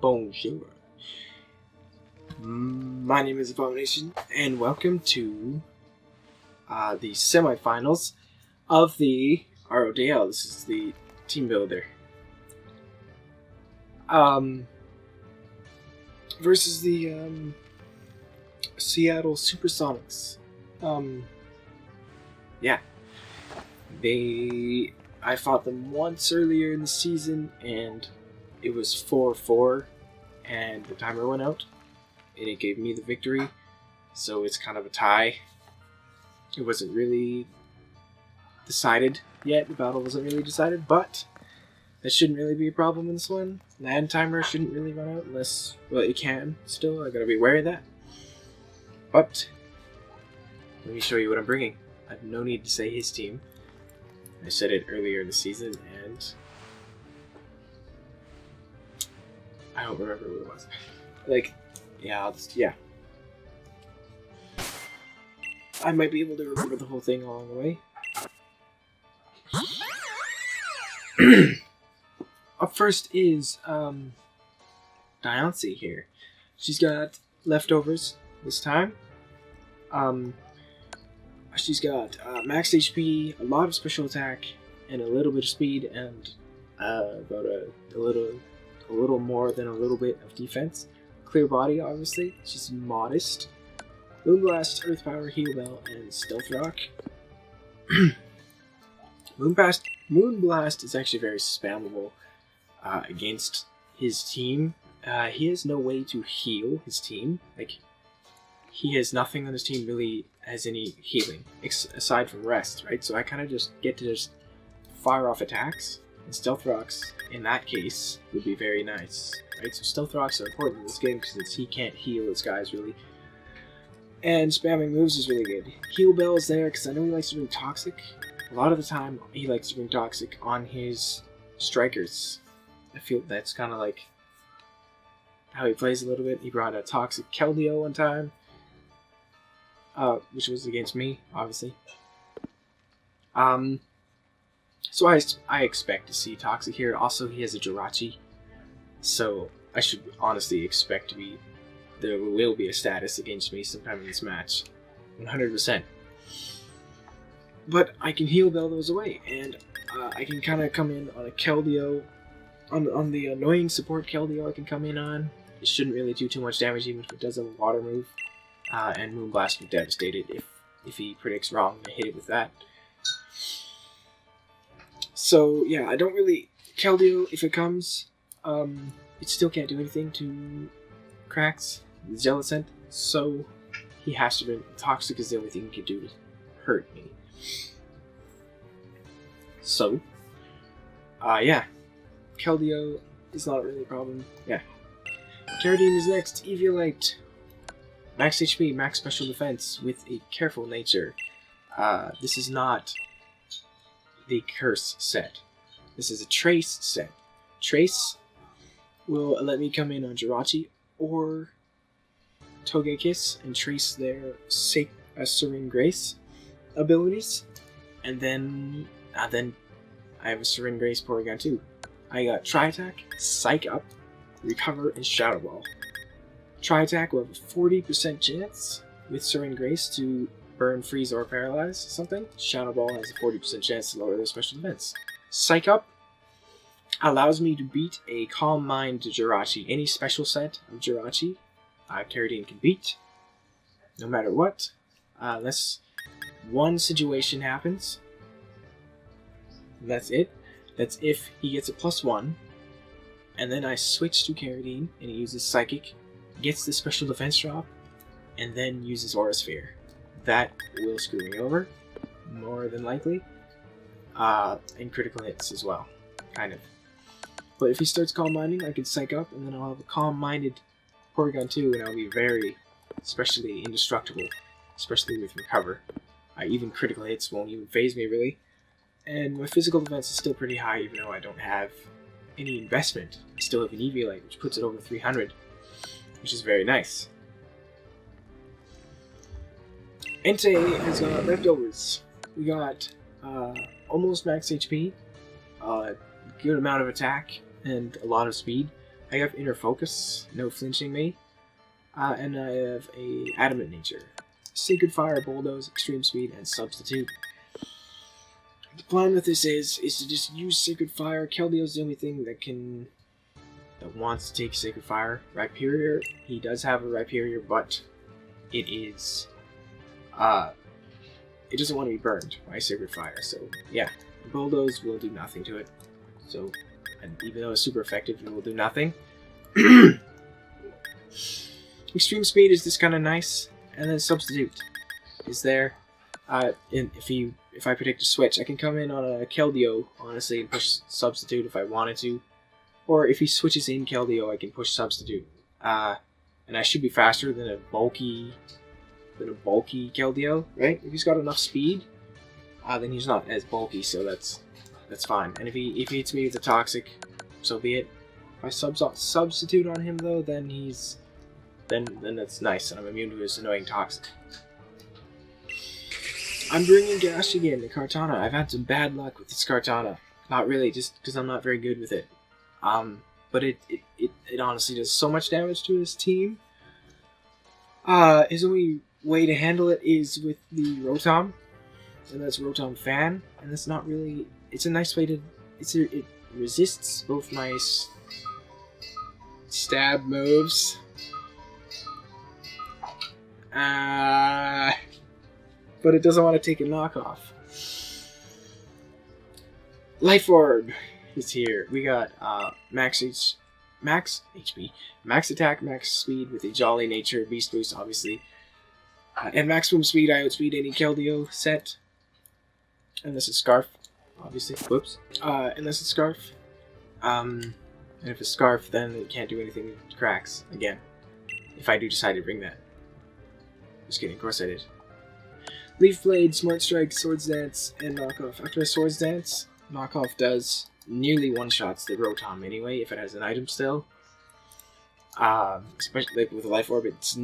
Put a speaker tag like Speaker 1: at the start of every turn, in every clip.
Speaker 1: Bonjour. My name is Abomination, and welcome to the semifinals of the RoDL. This is the Teambuilder. Versus the Seattle Supersonics. Yeah. I fought them once earlier in the season, and it was 4-4, and the timer went out, and it gave me the victory, so it's kind of a tie. It wasn't really decided yet, the battle wasn't really decided, but that shouldn't really be a problem in this one. The end timer shouldn't really run out unless, well, it can still, I gotta be aware of that. But, let me show you what I'm bringing. I have no need to say his team. I said it earlier in the season, and I don't remember what it was. Yeah. I might be able to remember the whole thing along the way. Up first is Diancie here. She's got leftovers this time. She's got max HP, a lot of special attack, and a little bit of speed, and about a little more than a little bit of defense. Clear body, obviously. She's modest. Moonblast, Earth Power, Heal Bell, and Stealth Rock. Moonblast is actually very spammable against his team. He has no way to heal his team. He has nothing on his team really has any healing, aside from rest, right? So I kind of just get to just fire off attacks, and Stealth Rocks, in that case, would be very nice, right? So Stealth Rocks are important in this game because he can't heal his guys, really. And spamming moves is really good. Heal Bell is there because I know he likes to bring Toxic. A lot of the time, he likes to bring Toxic on his strikers. I feel that's kind of like how he plays a little bit. He brought a Toxic Keldeo one time. Which was against me, obviously. So I expect to see Toxic here. Also, he has a Jirachi, so I should honestly expect there will be a status against me sometime in this match, 100%. But I can heal Bell those away, and I can kind of come in on a Keldeo, on the annoying support Keldeo. I can come in on. It shouldn't really do too much damage, even if it does have a water move. And Moonblast would devastate it if he predicts wrong and I hit it with that. So yeah, I don't really Keldeo if it comes. It still can't do anything to cracks the Jellicent, so he has to bring Toxic is the only thing he can do to hurt me. So yeah, Keldeo is not really a problem. Yeah, Carradine is next. Eviolite. Max HP, max special defense with a careful nature. This is not the Curse set. This is a Trace set. Trace will let me come in on Jirachi or Togekiss and trace their Serene Grace abilities. And then I have a Serene Grace Porygon too. I got Tri-Attack, Psych Up, Recover, and Shadow Ball. Tri-Attack will have a 40% chance with Serene Grace to burn, freeze, or paralyze something. Shadow Ball has a 40% chance to lower their special defense. Psych Up allows me to beat a Calm Mind Jirachi. Any special set of Jirachi, Carradine can beat, no matter what, unless one situation happens. That's it. That's if he gets a +1, and then I switch to Carradine, and he uses Psychic, gets the special defense drop, and then uses Aura Sphere. That will screw me over, more than likely, and critical hits as well, kind of. But if he starts Calm Minding, I can Psych Up, and then I'll have a Calm Minded Porygon 2, and I'll be very, especially indestructible, especially with Recover. Even critical hits won't even phase me, really. And my physical defense is still pretty high, even though I don't have any investment. I still have an Eviolite, which puts it over 300. Which is very nice. Entei has got leftovers. We got almost max HP, a good amount of attack, and a lot of speed. I have Inner Focus, no flinching me, and I have a Adamant Nature, Sacred Fire, Bulldoze, Extreme Speed, and Substitute. The plan with this is to just use Sacred Fire. Keldeo's the only thing that wants to take Sacred Fire. Rhyperior, he does have a Rhyperior, but it is it doesn't want to be burned by Sacred Fire. So yeah, Bulldoze will do nothing to it. So, and even though it's super effective, it will do nothing. Extreme Speed is just kind of nice, and then Substitute is there. If I predict a switch, I can come in on a Keldeo, honestly, and push Substitute if I wanted to. Or if he switches in Keldeo, I can push Substitute. And I should be faster than a bulky Keldeo, right? If he's got enough speed, then he's not as bulky, so that's fine. And if he hits me with a Toxic, so be it. If I substitute on him though, then then that's nice, and I'm immune to his annoying Toxic. I'm bringing Gash again, the Kartana. I've had some bad luck with this Kartana. Not really, just because I'm not very good with it. But it honestly does so much damage to his team. His only way to handle it is with the Rotom, and that's Rotom Fan, and that's not really. It's a nice way to. It resists both my stab moves. But it doesn't want to take a knockoff. Life Orb is here. We got max HP, max attack, max speed with a Jolly Nature, Beast Boost, obviously, and maximum speed. I outspeed any Keldeo set, unless it's Scarf, obviously. Whoops. Unless it's Scarf. And if it's Scarf, then it can't do anything. It cracks again. If I do decide to bring that. Just kidding. Of course I did. Leaf Blade, Smart Strike, Swords Dance, and Knockoff. After a Swords Dance, Knockoff does nearly one-shots the Rotom anyway, if it has an item still. Especially like with Life Orb, it's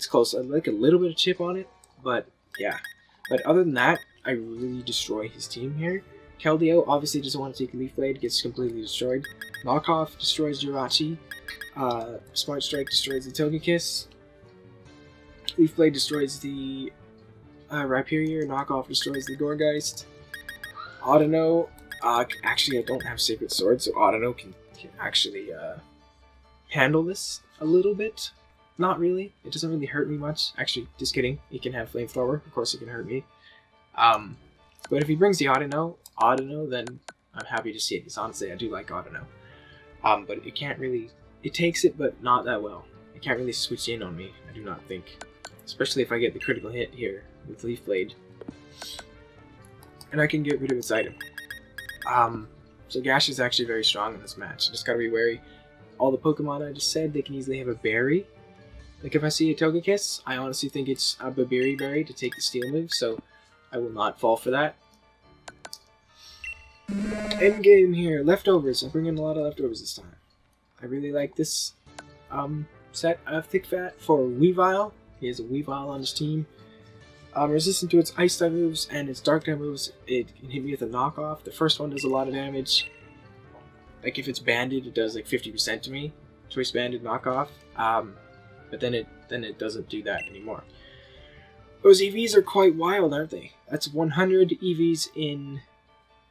Speaker 1: close. I'd like a little bit of chip on it, but yeah. But other than that, I really destroy his team here. Keldeo obviously doesn't want to take Leaf Blade, gets completely destroyed. Knockoff destroys Jirachi. Smart Strike destroys the Togekiss. Leaf Blade destroys the Rhyperior. Knockoff destroys the Gourgeist. Audino, actually I don't have Sacred Sword, so Audino can actually handle this a little bit. Not really. It doesn't really hurt me much. Actually, just kidding. He can have Flamethrower. Of course it can hurt me. But if he brings the Audino, then I'm happy to see it. Because honestly, I do like Audino. But it can't really... It takes it, but not that well. It can't really switch in on me, I do not think. Especially if I get the critical hit here with Leaf Blade. And I can get rid of its item. So Gash is actually very strong in this match. Just gotta be wary. All the Pokemon I just said, they can easily have a berry. Like if I see a Togekiss, I honestly think it's a Babiri Berry to take the Steel move, so I will not fall for that. Endgame here, Leftovers. I'm bringing a lot of Leftovers this time. I really like this set of Thick Fat for Weavile. He has a Weavile on his team. Resistant to its Ice type moves and its Dark type moves, it can hit me with a knockoff. The first one does a lot of damage. Like if it's banded, it does like 50% to me. Choice banded knockoff. But then it doesn't do that anymore. Those EVs are quite wild, aren't they? That's 100 EVs in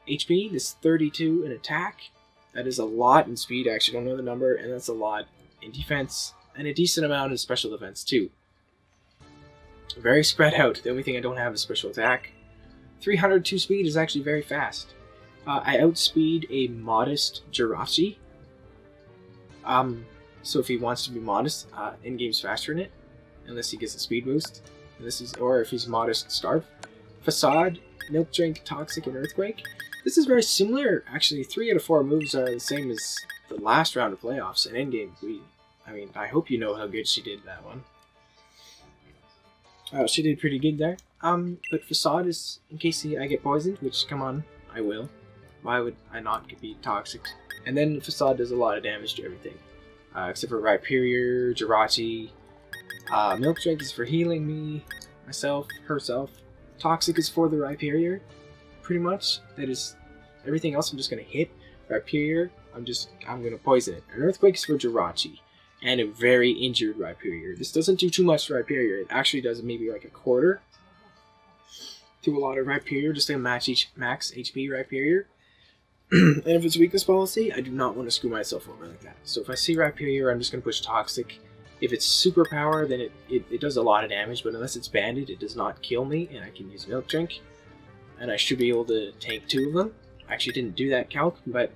Speaker 1: HP. This 32 in attack. That is a lot in speed. I actually don't know the number, and that's a lot in defense, and a decent amount in special defense too. Very spread out. The only thing I don't have is special attack. 302 speed is actually very fast. I outspeed a modest Jirachi. So if he wants to be modest, in-game's faster in it, unless he gets a speed boost. Or if he's modest, Scarf. Facade, Milk Drink, Toxic, and Earthquake. This is very similar. Actually, 3 out of 4 moves are the same as the last round of playoffs. And in-game, I hope you know how good she did that one. She did pretty good there. But Facade is in case I get poisoned, which, come on, I will. Why would I not be Toxic? And then Facade does a lot of damage to everything. Except for Rhyperior, Jirachi. Milk Drink is for healing me, myself, herself. Toxic is for the Rhyperior, pretty much. That is everything else I'm just going to hit. Rhyperior, I'm gonna poison it. An Earthquake's for Jirachi, and a very injured Rhyperior. This doesn't do too much to Rhyperior. It actually does maybe like a quarter to a lot of Rhyperior, just to max HP Rhyperior. And if it's weakness policy, I do not want to screw myself over like that. So if I see Rhyperior, I'm just gonna push Toxic. If it's superpower, then it does a lot of damage, but unless it's banded, it does not kill me, and I can use Milk Drink. And I should be able to tank 2 of them. I actually didn't do that calc, but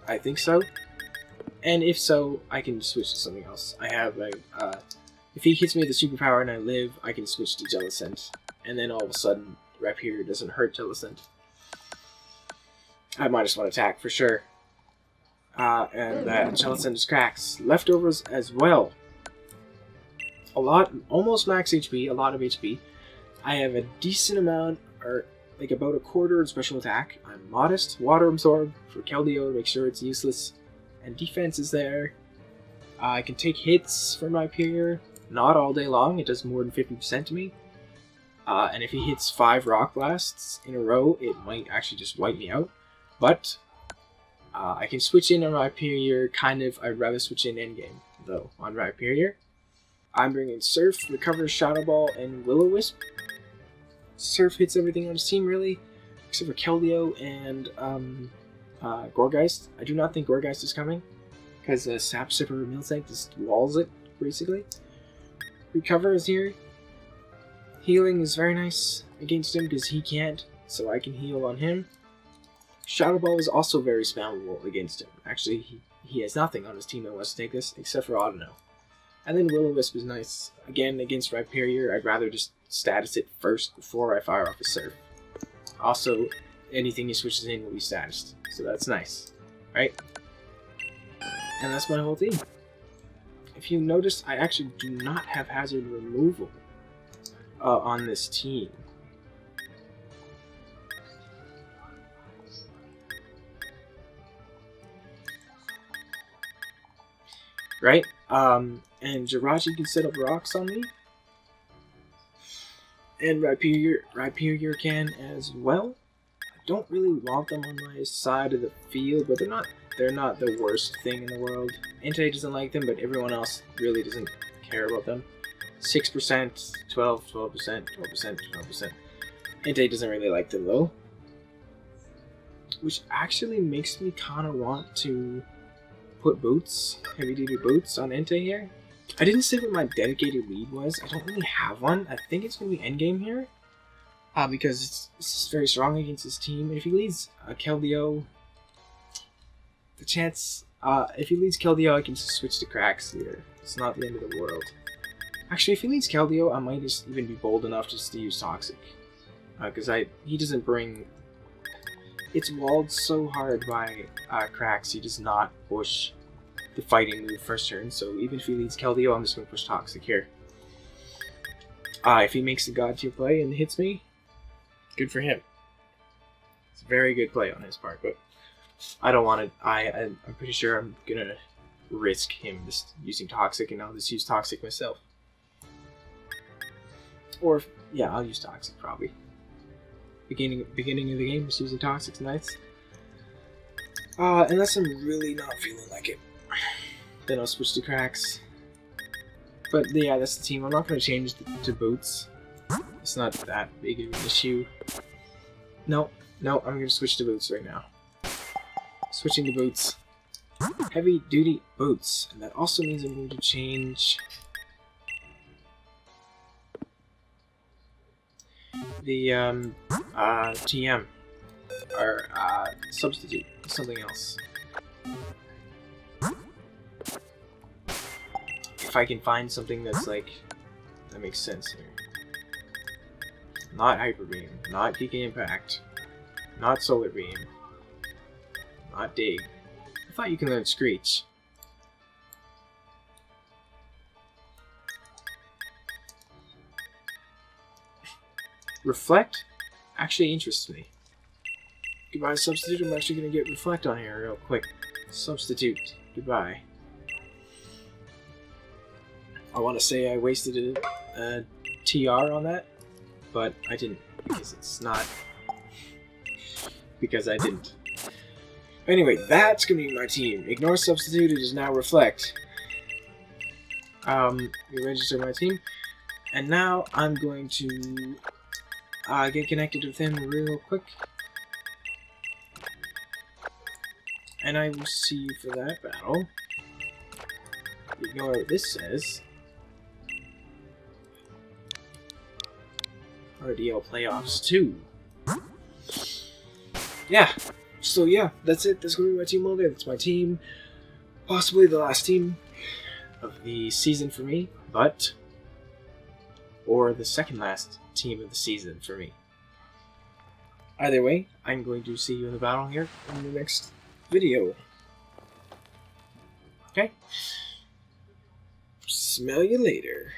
Speaker 1: I think so. And if so, I can switch to something else. I have if he hits me with a superpower and I live, I can switch to Jellicent. And then all of a sudden, Rhyperior doesn't hurt Jellicent. I might just want to attack for sure. And Jellicent just cracks. Leftovers as well. A lot, almost max HP, a lot of HP. I have a decent amount, or like about a quarter of special attack. I'm modest. Water Absorb for Keldeo to make sure it's useless. And defense is there. I can take hits from Rhyperior. Not all day long. It does more than 50% to me. And if he hits 5 Rock Blasts in a row, it might actually just wipe me out. But I can switch in on Rhyperior. Kind of, I'd rather switch in endgame, though, on Rhyperior. I'm bringing Surf, Recover, Shadow Ball, and Will-O-Wisp. Surf hits everything on his team, really, except for Keldeo and Gourgeist. I do not think Gourgeist is coming, because Sap Sipper Miltank just walls it, basically. Recover is here. Healing is very nice against him, because he can't, so I can heal on him. Shadow Ball is also very spammable against him. Actually, he has nothing on his team that wants to take this, except for Audino. And then Will-O-Wisp is nice. Again, against Rhyperior, I'd rather just status it first before I fire off a Surf. Also, anything he switches in will be statused, so that's nice, right? And that's my whole team. If you notice, I actually do not have hazard removal on this team. Right? And Jirachi can set up rocks on me. And Rhyperior can as well. I don't really want them on my side of the field, but they're not the worst thing in the world. Entei doesn't like them, but everyone else really doesn't care about them. 6%, 12%, 12%, 12%, 12%. Entei doesn't really like them though. Which actually makes me kind of want to put boots, heavy duty boots on Entei here. I didn't say what my dedicated lead was. I don't really have one. I think it's going to be endgame here. Because it's very strong against his team. And if he leads Keldeo, the chance, if he leads Keldeo, I can just switch to Cracks here. It's not the end of the world. Actually, if he leads Keldeo, I might just even be bold enough just to use Toxic. Because he doesn't bring... It's walled so hard by Cracks, he does not push the fighting move first turn, so even if he leads Keldeo, I'm just going to push Toxic here. If he makes the God tier play and hits me, good for him. It's a very good play on his part, but I don't want to... I'm pretty sure I'm going to risk him just using Toxic, and I'll just use Toxic myself. Or, yeah, I'll use Toxic probably. Beginning of the game, just using Toxic's nice. Unless I'm really not feeling like it, then I'll switch to Cracks. But yeah, that's the team. I'm not going to change to boots. It's not that big of an issue. No, I'm going to switch to boots right now. Switching to boots. Heavy duty boots. And that also means I'm going to change the TM, or substitute something else. If I can find something that's like, that makes sense here. Not Hyper Beam, not Peaking Impact, not Solar Beam, not Dig. I thought you can learn Screech. Reflect actually interests me. Goodbye, Substitute. I'm actually going to get Reflect on here real quick. Substitute. Goodbye. I want to say I wasted a TR on that, but I didn't, because it's not... Because I didn't. Anyway, that's gonna be my team. Ignore substitute, it is now reflect. We register my team. And now I'm going to get connected with him real quick. And I will see you for that battle. Ignore what this says. RoDL playoffs 2. Yeah. So yeah, that's it. That's going to be my team all day. That's my team. Possibly the last team of the season for me, but... or the second last team of the season for me. Either way, I'm going to see you in the battle here in the next video. Okay? Smell you later.